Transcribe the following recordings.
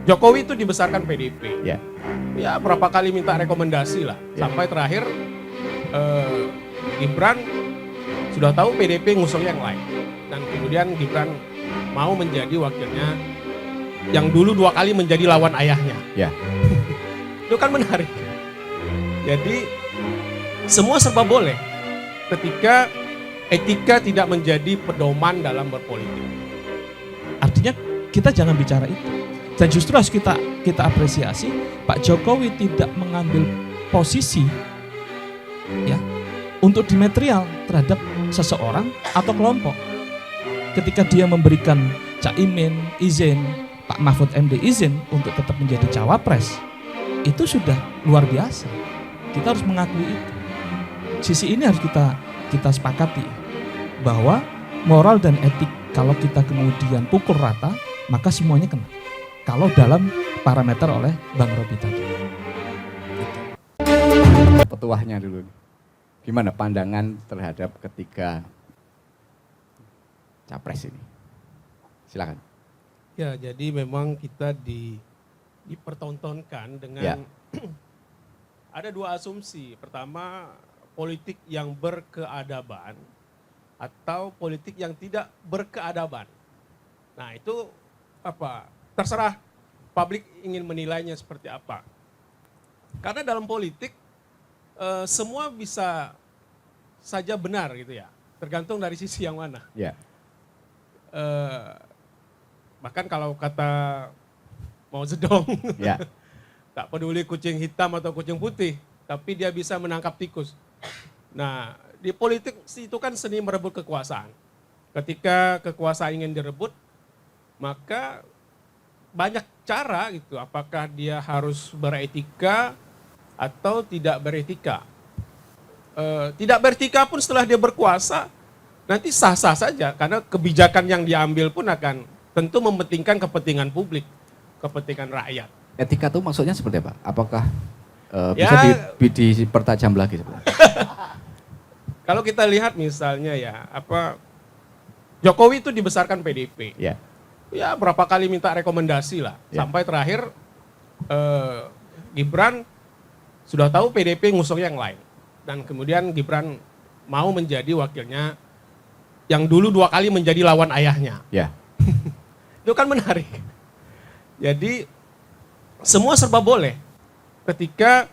Jokowi itu dibesarkan PDIP. Ya. Ya berapa kali minta rekomendasi lah. Ya. Sampai terakhir Gibran sudah tahu PDIP ngusung yang lain. Dan kemudian Gibran mau menjadi wakilnya yang dulu 2 kali menjadi lawan ayahnya. Ya. Itu kan menarik. Jadi semua serba boleh ketika etika tidak menjadi pedoman dalam berpolitik. Artinya kita jangan bicara itu. Dan justru harus kita apresiasi Pak Jokowi tidak mengambil posisi ya untuk dimetrial terhadap seseorang atau kelompok. Ketika dia memberikan Cak Imin izin, Pak Mahfud MD izin untuk tetap menjadi cawapres, itu sudah luar biasa. Kita harus mengakui itu. Sisi ini harus kita sepakati bahwa moral dan etik kalau kita kemudian pukul rata, maka semuanya kena. Kalau dalam parameter oleh Bang Robi tadi. Petuahnya dulu. Gimana pandangan terhadap ketiga capres ini? Silakan. Ya, jadi memang kita dipertontonkan dengan Ya. ada 2 asumsi. Pertama, politik yang berkeadaban atau politik yang tidak berkeadaban. Nah, itu apa? Terserah publik ingin menilainya seperti apa. Karena dalam politik semua bisa saja benar gitu ya. Tergantung dari sisi yang mana. Ya. Bahkan kalau kata Mao Zedong, Ya. tak peduli kucing hitam atau kucing putih, tapi dia bisa menangkap tikus. Nah, di politik itu kan seni merebut kekuasaan. Ketika kekuasaan ingin direbut, maka banyak cara gitu. Apakah dia harus beretika atau tidak beretika. Tidak beretika pun setelah dia berkuasa, nanti sah-sah saja. Karena kebijakan yang diambil pun akan tentu mementingkan kepentingan publik, kepentingan rakyat. Etika itu maksudnya seperti apa? Apakah Ya. bisa dipertajam lagi? Kalau kita lihat misalnya ya, Jokowi itu dibesarkan PDIP. Ya. Ya berapa kali minta rekomendasi lah. Ya. Sampai terakhir Gibran sudah tahu PDIP ngusung yang lain. Dan kemudian Gibran mau menjadi wakilnya yang dulu 2 kali menjadi lawan ayahnya. Ya. Itu kan menarik. Jadi semua serba boleh ketika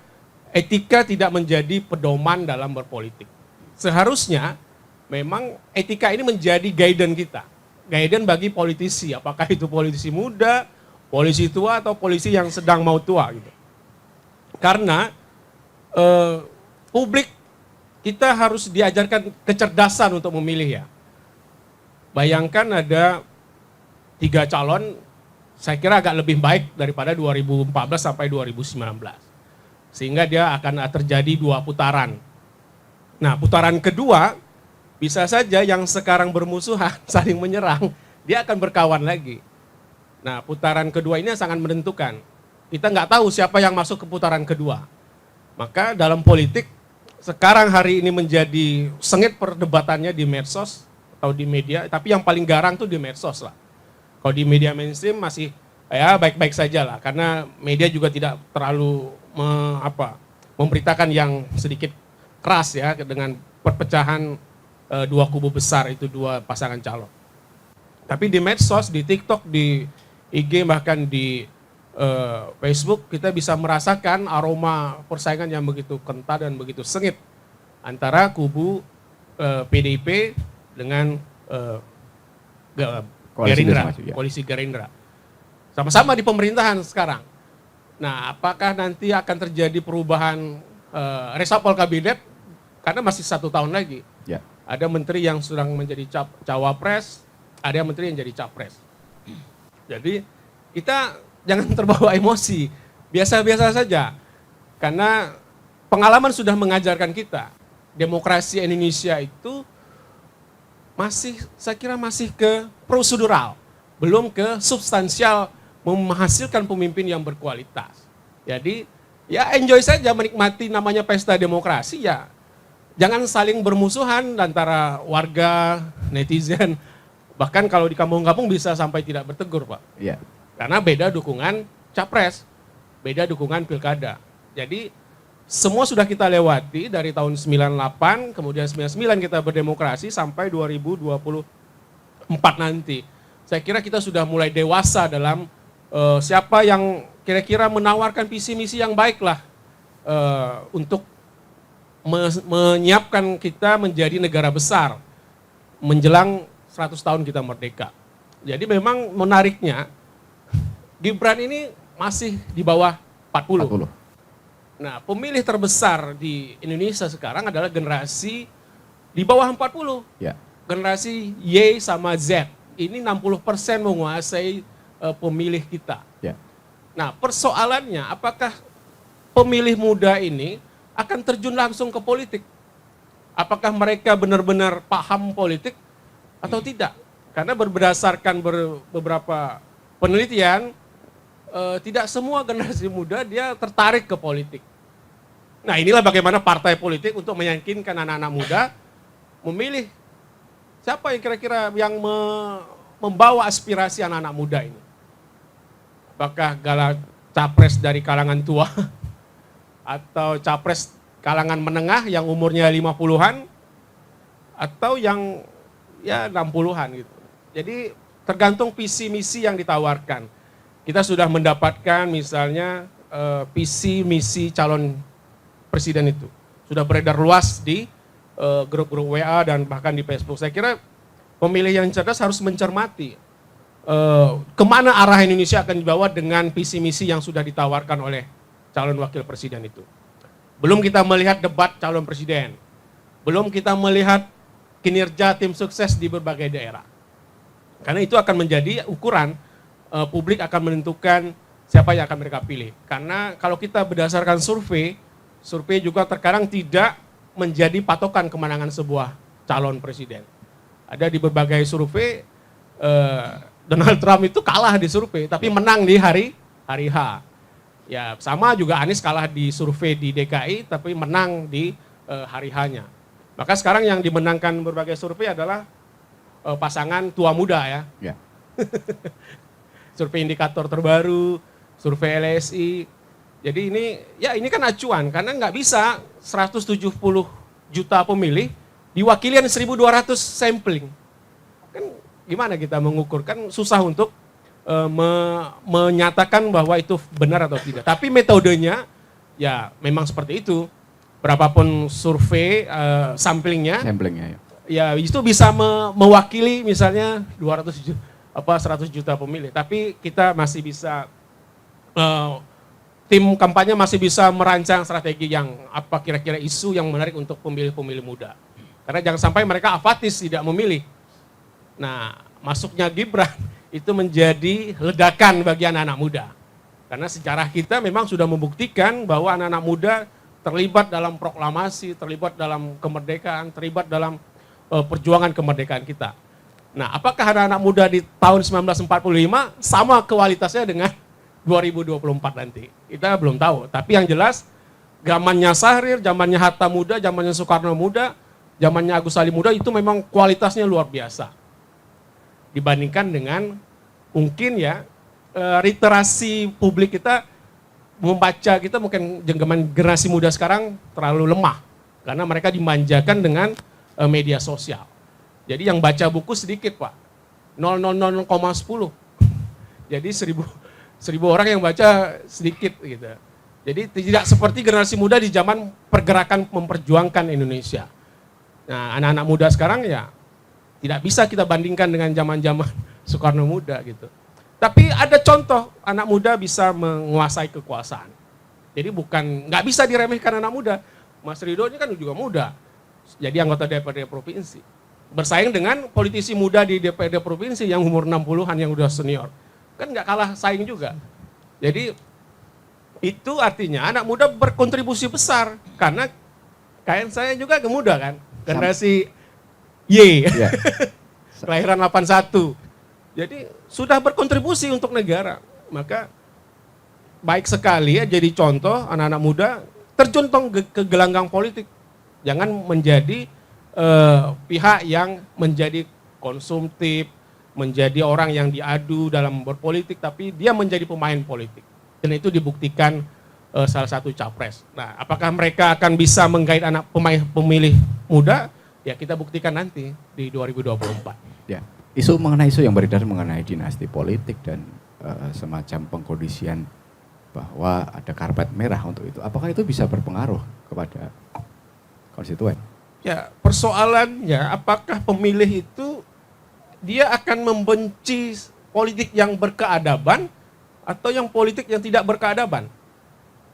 etika tidak menjadi pedoman dalam berpolitik. Seharusnya memang etika ini menjadi guidance kita. Guidance bagi politisi, apakah itu politisi muda, politisi tua, atau politisi yang sedang mau tua gitu. Karena publik kita harus diajarkan kecerdasan untuk memilih ya. Bayangkan ada 3 calon, saya kira agak lebih baik daripada 2014 sampai 2019. Sehingga dia akan terjadi 2 putaran. Nah, putaran kedua bisa saja yang sekarang bermusuhan saling menyerang, dia akan berkawan lagi. Nah, putaran kedua ini sangat menentukan. Kita nggak tahu siapa yang masuk ke putaran kedua. Maka dalam politik sekarang hari ini menjadi sengit perdebatannya di medsos atau di media, tapi yang paling garang tuh di medsos lah. Kalau di media mainstream masih ya baik-baik saja lah, karena media juga tidak terlalu memberitakan yang sedikit keras ya dengan perpecahan 2 kubu besar itu 2 pasangan calon. Tapi di medsos, di TikTok, di IG bahkan di Facebook kita bisa merasakan aroma persaingan yang begitu kental dan begitu sengit antara kubu PDIP dengan Gerindra, koalisi Gerindra. Sama-sama di pemerintahan sekarang. Nah, apakah nanti akan terjadi perubahan reshuffle kabinet? Karena masih 1 tahun lagi. Ya. Ada menteri yang sedang menjadi cawapres, ada yang menteri yang jadi capres. Jadi kita jangan terbawa emosi, biasa-biasa saja. Karena pengalaman sudah mengajarkan kita, demokrasi Indonesia itu saya kira masih ke prosedural, belum ke substansial menghasilkan pemimpin yang berkualitas. Jadi ya enjoy saja menikmati namanya pesta demokrasi ya. Jangan saling bermusuhan antara warga, netizen. Bahkan kalau di kampung-kampung bisa sampai tidak bertegur, Pak. Iya. Karena beda dukungan capres, beda dukungan pilkada. Jadi semua sudah kita lewati dari tahun 98, kemudian 99 kita berdemokrasi sampai 2024 nanti. Saya kira kita sudah mulai dewasa dalam siapa yang kira-kira menawarkan visi misi yang baik lah untuk menyiapkan kita menjadi negara besar menjelang 100 tahun kita merdeka. Jadi memang menariknya Gibran ini masih di bawah 40. Nah, pemilih terbesar di Indonesia sekarang adalah generasi di bawah 40. Ya. Generasi Y sama Z. Ini 60% menguasai pemilih kita. Ya. Nah, persoalannya apakah pemilih muda ini akan terjun langsung ke politik? Apakah mereka benar-benar paham politik atau tidak? Karena berdasarkan beberapa penelitian, tidak semua generasi muda dia tertarik ke politik. Nah, inilah bagaimana partai politik untuk meyakinkan anak-anak muda memilih siapa yang kira-kira yang membawa aspirasi anak-anak muda ini. Apakah capres dari kalangan tua atau capres kalangan menengah yang umurnya 50-an atau yang ya 60-an gitu. Jadi tergantung visi misi yang ditawarkan. Kita sudah mendapatkan misalnya visi misi calon presiden itu. Sudah beredar luas di grup-grup WA dan bahkan di Facebook. Saya kira pemilih yang cerdas harus mencermati kemana arah Indonesia akan dibawa dengan visi misi yang sudah ditawarkan oleh calon wakil presiden itu. Belum kita melihat debat calon presiden. Belum kita melihat kinerja tim sukses di berbagai daerah. Karena itu akan menjadi ukuran publik akan menentukan siapa yang akan mereka pilih. Karena kalau kita berdasarkan survei juga terkadang tidak menjadi patokan kemenangan sebuah calon presiden. Ada di berbagai survei Donald Trump itu kalah di survei, tapi menang di hari H. Ya sama juga Anies kalah di survei di DKI, tapi menang di hari H-nya. Maka sekarang yang dimenangkan berbagai survei adalah pasangan tua muda ya. Ya. Survei indikator terbaru, survei LSI. Jadi ini kan acuan, karena nggak bisa 170 juta pemilih diwakili 1.200 sampling. Kan gimana kita mengukur, kan susah untuk menyatakan bahwa itu benar atau tidak. Tapi metodenya ya memang seperti itu. Berapapun survei samplingnya ya itu bisa mewakili misalnya 100 juta pemilih. Tapi kita masih bisa tim kampanye masih bisa merancang strategi yang apa kira-kira isu yang menarik untuk pemilih-pemilih muda. Karena jangan sampai mereka apatis tidak memilih. Nah, masuknya Gibran itu menjadi ledakan bagi anak-anak muda. Karena sejarah kita memang sudah membuktikan bahwa anak-anak muda terlibat dalam proklamasi, terlibat dalam kemerdekaan, terlibat dalam perjuangan kemerdekaan kita. Nah, apakah anak-anak muda di tahun 1945 sama kualitasnya dengan 2024 nanti? Kita belum tahu. Tapi yang jelas, zamannya Syahrir, zamannya Hatta muda, zamannya Soekarno muda, zamannya Agus Salim muda itu memang kualitasnya luar biasa. Dibandingkan dengan mungkin ya literasi publik kita membaca kita mungkin generasi muda sekarang terlalu lemah karena mereka dimanjakan dengan media sosial. Jadi yang baca buku sedikit Pak, 0,10. Jadi 1.000 orang yang baca sedikit gitu. Jadi tidak seperti generasi muda di zaman pergerakan memperjuangkan Indonesia. Nah anak-anak muda sekarang ya tidak bisa kita bandingkan dengan zaman-zaman Soekarno muda gitu. Tapi ada contoh anak muda bisa menguasai kekuasaan. Jadi nggak bisa diremehkan anak muda. Mas Ridho ini kan juga muda, jadi anggota DPRD provinsi. Bersaing dengan politisi muda di DPRD provinsi yang umur 60-an yang udah senior. Kan nggak kalah saing juga. Jadi itu artinya anak muda berkontribusi besar. Karena kayak saya juga muda kan, generasi Y, Ya. kelahiran 81. Jadi sudah berkontribusi untuk negara. Maka baik sekali ya jadi contoh anak-anak muda terjun ke gelanggang politik. Jangan menjadi pihak yang menjadi konsumtif, menjadi orang yang diadu dalam berpolitik, tapi dia menjadi pemain politik. Dan itu dibuktikan salah satu capres. Nah, apakah mereka akan bisa menggait anak pemilih muda? Ya kita buktikan nanti di 2024. Ya, isu yang beredar mengenai dinasti politik dan semacam pengkondisian bahwa ada karpet merah untuk itu. Apakah itu bisa berpengaruh kepada konstituen? Ya, persoalannya apakah pemilih itu dia akan membenci politik yang berkeadaban atau yang politik yang tidak berkeadaban?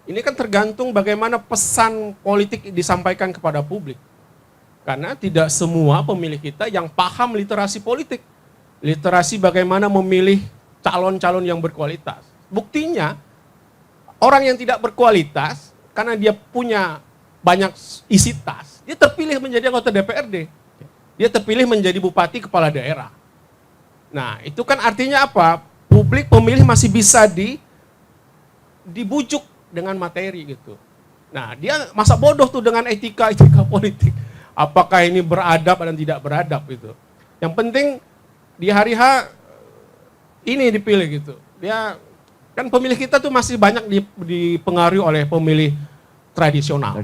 Ini kan tergantung bagaimana pesan politik disampaikan kepada publik. Karena tidak semua pemilih kita yang paham literasi politik. Literasi bagaimana memilih calon-calon yang berkualitas. Buktinya, orang yang tidak berkualitas, karena dia punya banyak isi tas, dia terpilih menjadi anggota DPRD. Dia terpilih menjadi bupati kepala daerah. Nah, itu kan artinya apa? Publik pemilih masih bisa dibujuk dengan materi gitu. Nah, dia masa bodoh tuh dengan etika politik. Apakah ini beradab dan tidak beradab itu. Yang penting di hari H ini dipilih gitu. Dia kan pemilih kita tuh masih banyak dipengaruhi oleh pemilih tradisional.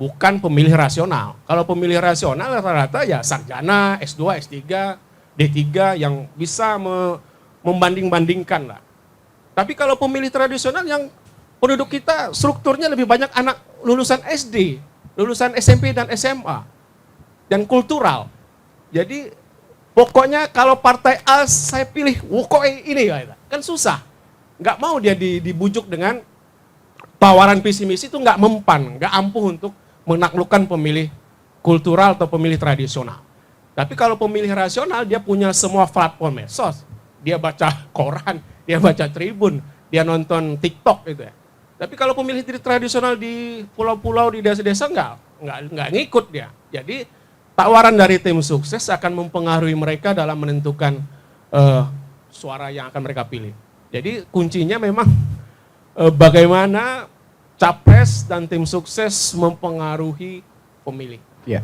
Bukan pemilih rasional. Kalau pemilih rasional rata-rata ya sarjana, S2, S3, D3 yang bisa membanding-bandingkan lah. Tapi kalau pemilih tradisional yang penduduk kita strukturnya lebih banyak anak lulusan SD, lulusan SMP dan SMA, dan kultural. Jadi pokoknya kalau partai A saya pilih pokoknya ini, kan susah. Nggak mau dia dibujuk dengan tawaran pesimis itu nggak mempan, nggak ampuh untuk menaklukkan pemilih kultural atau pemilih tradisional. Tapi kalau pemilih rasional dia punya semua platform medsos, dia baca koran, dia baca Tribun, dia nonton TikTok gitu ya. Tapi kalau pemilih tradisional di pulau-pulau, di desa-desa nggak ngikut dia. Jadi tawaran dari tim sukses akan mempengaruhi mereka dalam menentukan suara yang akan mereka pilih. Jadi kuncinya memang bagaimana capres dan tim sukses mempengaruhi pemilih. Ya,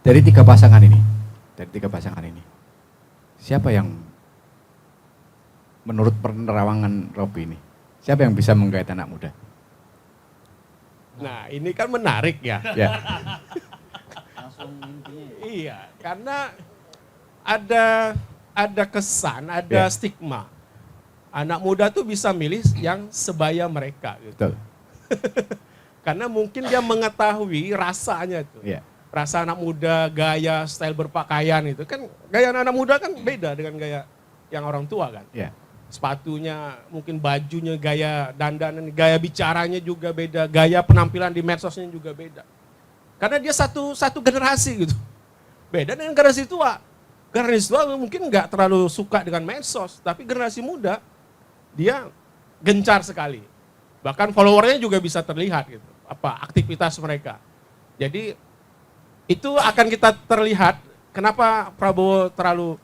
dari tiga pasangan ini, siapa yang menurut penerawangan Robi ini, siapa yang bisa menggait anak muda? Nah, ini kan menarik ya. Ya. Iya, karena ada kesan, ada stigma. Anak muda tuh bisa milih yang sebaya mereka gitu. Betul. Karena mungkin dia mengetahui rasanya itu. Ya. Rasa anak muda, gaya, style berpakaian itu kan gaya anak muda kan beda dengan gaya yang orang tua kan. Ya. Sepatunya, mungkin bajunya, gaya dandanan, gaya bicaranya juga beda, gaya penampilan di medsosnya juga beda. Karena dia satu generasi gitu. Beda dengan generasi tua. Generasi tua mungkin nggak terlalu suka dengan medsos, tapi generasi muda dia gencar sekali. Bahkan followernya juga bisa terlihat gitu, aktivitas mereka. Jadi itu akan kita terlihat kenapa Prabowo terlalu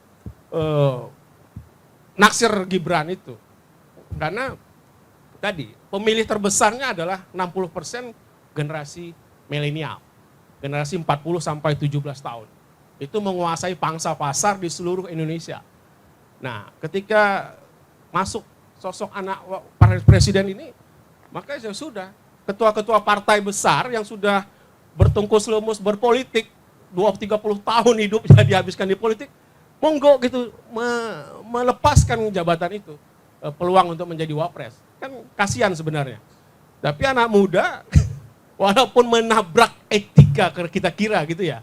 naksir Gibran itu. Karena tadi pemilih terbesarnya adalah 60% generasi milenial. Generasi 40 sampai 17 tahun. Itu menguasai pangsa pasar di seluruh Indonesia. Nah, ketika masuk sosok anak presiden ini, maka ya sudah, ketua-ketua partai besar yang sudah bertungkus lumus berpolitik, 20-30 tahun hidupnya dihabiskan di politik, monggo gitu melepaskan jabatan itu, peluang untuk menjadi wapres. Kan kasihan sebenarnya. Tapi anak muda, walaupun menabrak etika kita kira gitu ya,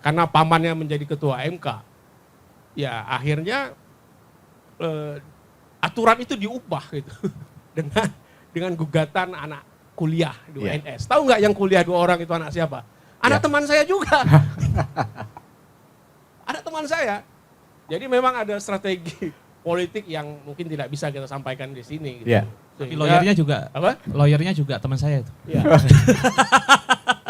karena pamannya menjadi ketua MK, ya akhirnya aturan itu diubah gitu dengan gugatan anak kuliah di UNS. Tahu nggak yang kuliah 2 orang itu anak siapa? Anak teman saya juga. Anak teman saya. Jadi memang ada strategi politik yang mungkin tidak bisa kita sampaikan di sini. Gitu. Tapi lawyernya juga, lawyernya juga teman saya itu. Ya.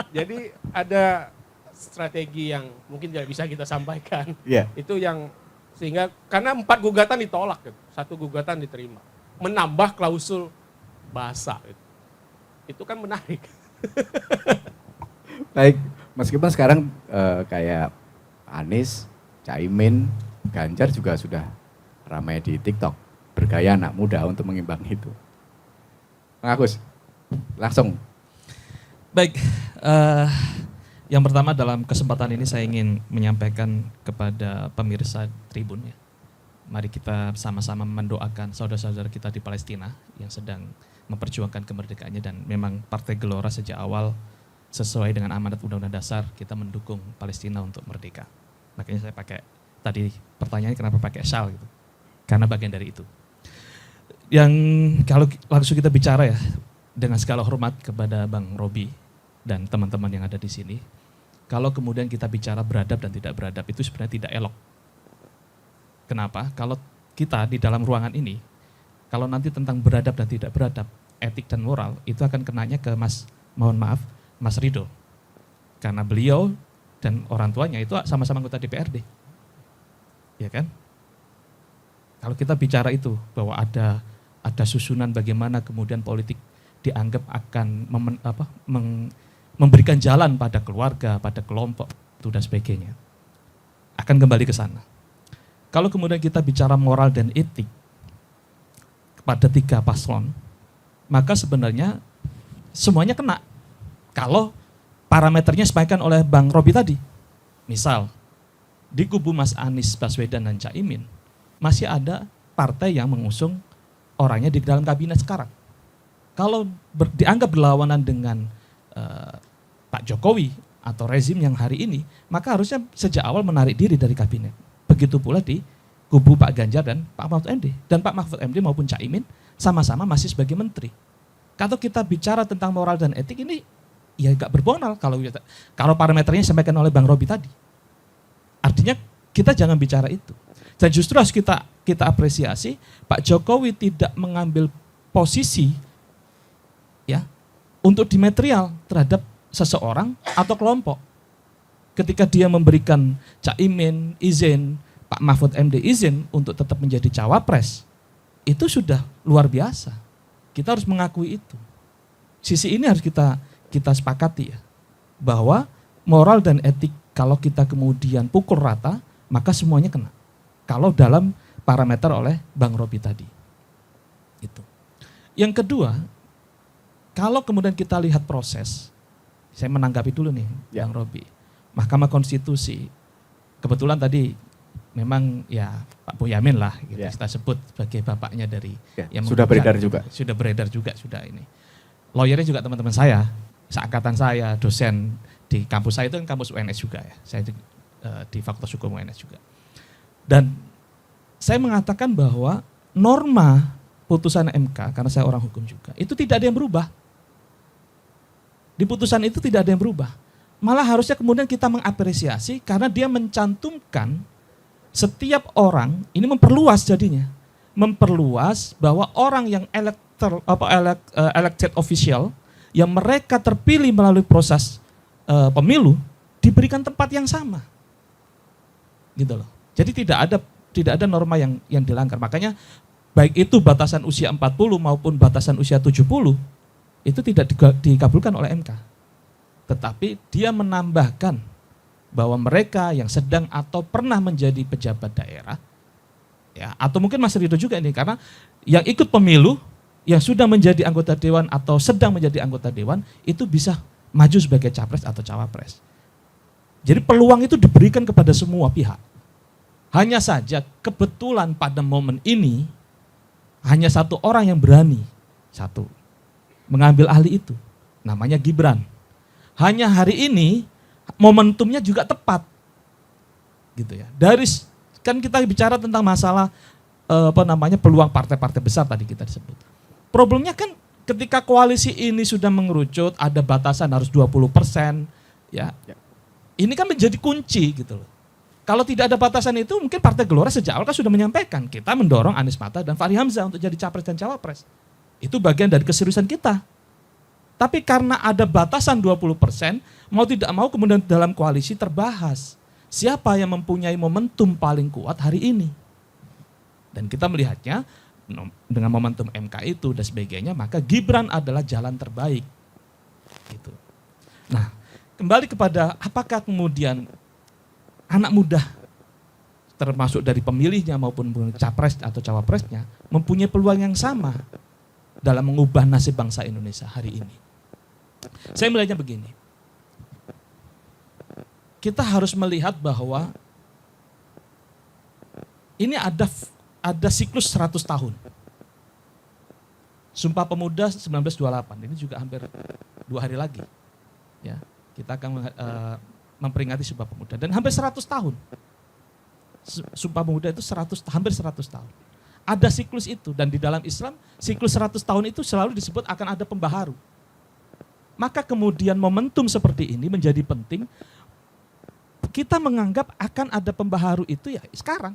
Jadi ada strategi yang mungkin tidak bisa kita sampaikan. Itu yang sehingga karena 4 gugatan ditolak, gitu. 1 gugatan diterima, menambah klausul bahasa. Gitu. Itu kan menarik. Baik, meskipun sekarang kayak Anies, Caimin, Ganjar juga sudah ramai di TikTok, bergaya anak muda untuk mengimbangi itu. Bang Agus, langsung. Baik, yang pertama dalam kesempatan ini saya ingin menyampaikan kepada pemirsa Tribun ya. Mari kita sama-sama mendoakan saudara-saudara kita di Palestina yang sedang memperjuangkan kemerdekaannya, dan memang Partai Gelora sejak awal sesuai dengan amanat Undang-Undang Dasar kita mendukung Palestina untuk merdeka. Makanya saya pakai tadi pertanyaannya kenapa pakai shall gitu. Karena bagian dari itu. Yang kalau langsung kita bicara ya dengan segala hormat kepada Bang Robi dan teman-teman yang ada di sini. Kalau kemudian kita bicara beradab dan tidak beradab itu sebenarnya tidak elok. Kenapa? Kalau kita di dalam ruangan ini, kalau nanti tentang beradab dan tidak beradab, etik dan moral, itu akan kenanya ke Mas Ridho. Karena beliau dan orang tuanya itu sama-sama anggota DPRD. Ya kan? Kalau kita bicara itu, bahwa ada susunan bagaimana kemudian politik dianggap akan memberikan jalan pada keluarga, pada kelompok, itu dan sebagainya. Akan kembali ke sana. Kalau kemudian kita bicara moral dan etik kepada 3 paslon, maka sebenarnya semuanya kena. Kalau parameternya disampaikan oleh Bang Robi tadi. Misal, di kubu Mas Anies Baswedan dan Caimin, masih ada partai yang mengusung orangnya di dalam kabinet sekarang. Kalau dianggap berlawanan dengan Pak Jokowi atau rezim yang hari ini, maka harusnya sejak awal menarik diri dari kabinet. Begitu pula di kubu Pak Ganjar dan Pak Mahfud MD. Dan Pak Mahfud MD maupun Caimin sama-sama masih sebagai menteri. Kalau kita bicara tentang moral dan etik ini, ya gak berbonal kalau parameternya disampaikan oleh Bang Robi tadi. Artinya kita jangan bicara itu. Dan justru harus kita apresiasi Pak Jokowi tidak mengambil posisi ya untuk dimetrial terhadap seseorang atau kelompok. Ketika dia memberikan Caimin izin, Pak Mahfud MD izin untuk tetap menjadi cawapres, itu sudah luar biasa. Kita harus mengakui itu. Sisi ini harus kita sepakati ya, bahwa moral dan etik kalau kita kemudian pukul rata, maka semuanya kena. Kalau dalam parameter oleh Bang Robi tadi. Itu. Yang kedua, kalau kemudian kita lihat proses, saya menanggapi dulu nih Bang Robi. Mahkamah Konstitusi, kebetulan tadi memang ya Pak Boyamin lah gitu, kita sebut sebagai bapaknya dari yang sudah beredar juga. Sudah beredar juga, sudah ini. Lawyernya juga teman-teman saya, seangkatan saya, dosen di kampus saya itu kan kampus UNS juga ya. Saya di Fakultas Hukum UNS juga. Dan saya mengatakan bahwa norma putusan MK, karena saya orang hukum juga, itu tidak ada yang berubah. Di putusan itu tidak ada yang berubah. Malah harusnya kemudian kita mengapresiasi karena dia mencantumkan setiap orang, ini memperluas jadinya. Memperluas bahwa orang yang elected official, yang mereka terpilih melalui proses pemilu, diberikan tempat yang sama. Gitu loh. Jadi tidak ada norma yang dilanggar. Makanya baik itu batasan usia 40 maupun batasan usia 70, itu tidak dikabulkan oleh MK. Tetapi dia menambahkan bahwa mereka yang sedang atau pernah menjadi pejabat daerah, ya, atau mungkin Mas Ridho juga ini, karena yang ikut pemilu, yang sudah menjadi anggota dewan atau sedang menjadi anggota dewan, itu bisa maju sebagai capres atau cawapres. Jadi peluang itu diberikan kepada semua pihak. Hanya saja kebetulan pada momen ini, hanya satu orang yang berani, mengambil alih itu, namanya Gibran. Hanya hari ini momentumnya juga tepat, gitu ya. Kan kita bicara tentang masalah peluang partai-partai besar tadi kita disebut. Problemnya kan ketika koalisi ini sudah mengerucut, ada batasan harus 20%, ya. Ini kan menjadi kunci gitu loh. Kalau tidak ada batasan itu, mungkin Partai Gelora sejak awal kan sudah menyampaikan kita mendorong Anies Mata dan Fahri Hamzah untuk jadi capres dan cawapres. Itu bagian dari keseriusan kita. Tapi karena ada batasan 20%, mau tidak mau kemudian dalam koalisi terbahas. Siapa yang mempunyai momentum paling kuat hari ini? Dan kita melihatnya dengan momentum MK itu dan sebagainya, maka Gibran adalah jalan terbaik. Gitu. Nah, kembali kepada apakah kemudian anak muda, termasuk dari pemilihnya maupun capres atau cawapresnya, mempunyai peluang yang sama. dalam mengubah nasib bangsa Indonesia hari ini. Saya melihatnya begini. Kita harus melihat bahwa ini ada siklus 100 tahun. Sumpah Pemuda 1928, ini juga hampir 2 hari lagi. Ya, kita akan memperingati Sumpah Pemuda dan hampir 100 tahun. Sumpah Pemuda itu hampir 100 tahun. Ada siklus itu dan di dalam Islam siklus 100 tahun itu selalu disebut akan ada pembaharu. Maka kemudian momentum seperti ini menjadi penting. Kita menganggap akan ada pembaharu itu ya sekarang.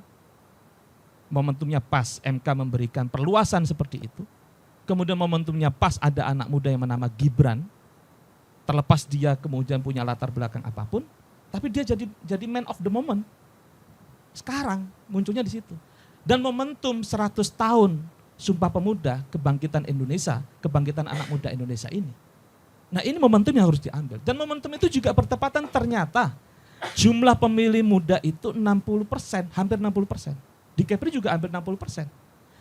Momentumnya pas MK memberikan perluasan seperti itu. Kemudian momentumnya pas ada anak muda yang bernama Gibran. Terlepas dia kemudian punya latar belakang apapun, tapi dia jadi man of the moment. Sekarang munculnya di situ. Dan momentum 100 tahun Sumpah Pemuda, kebangkitan Indonesia, kebangkitan anak muda Indonesia ini. Nah, ini momentum yang harus diambil. Dan momentum itu juga bertepatan ternyata jumlah pemilih muda itu 60%, hampir 60%. Di Kepri juga hampir 60%.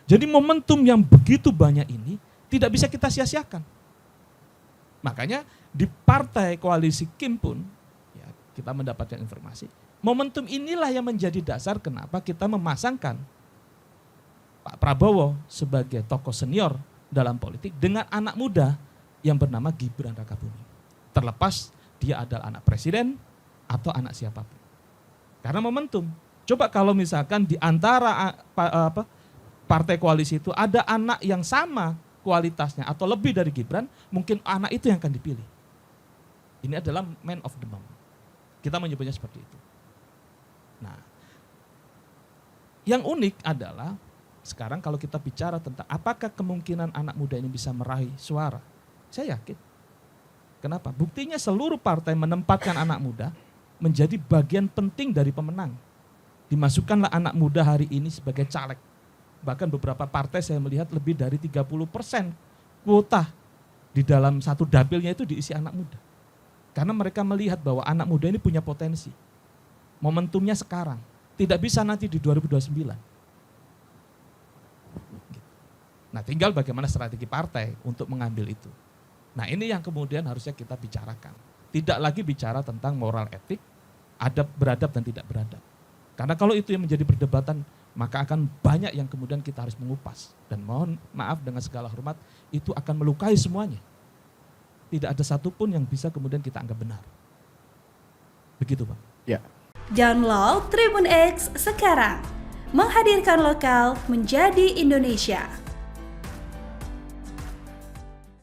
Jadi momentum yang begitu banyak ini tidak bisa kita sia-siakan. Makanya di partai koalisi Kim pun, ya, kita mendapatkan informasi, momentum inilah yang menjadi dasar kenapa kita memasangkan Pak Prabowo sebagai tokoh senior dalam politik dengan anak muda yang bernama Gibran Rakabuming. Terlepas dia adalah anak presiden atau anak siapapun. Karena momentum. Coba kalau misalkan di antara partai koalisi itu ada anak yang sama kualitasnya atau lebih dari Gibran, mungkin anak itu yang akan dipilih. Ini adalah man of the moment. Kita menyebutnya seperti itu. Nah, yang unik adalah sekarang kalau kita bicara tentang apakah kemungkinan anak muda ini bisa meraih suara, saya yakin. Kenapa? Buktinya seluruh partai menempatkan anak muda menjadi bagian penting dari pemenang. Dimasukkanlah anak muda hari ini sebagai caleg. Bahkan beberapa partai saya melihat lebih dari 30% kuota di dalam satu dapilnya itu diisi anak muda. Karena mereka melihat bahwa anak muda ini punya potensi. Momentumnya sekarang, tidak bisa nanti di 2029. Nah, tinggal bagaimana strategi partai untuk mengambil itu. Nah, ini yang kemudian harusnya kita bicarakan. Tidak lagi bicara tentang moral etik, adab beradab dan tidak beradab. Karena kalau itu yang menjadi perdebatan, maka akan banyak yang kemudian kita harus mengupas. Dan mohon maaf dengan segala hormat, itu akan melukai semuanya. Tidak ada satupun yang bisa kemudian kita anggap benar. Begitu, Bang. Ya. Download Tribun X sekarang. Menghadirkan lokal menjadi Indonesia.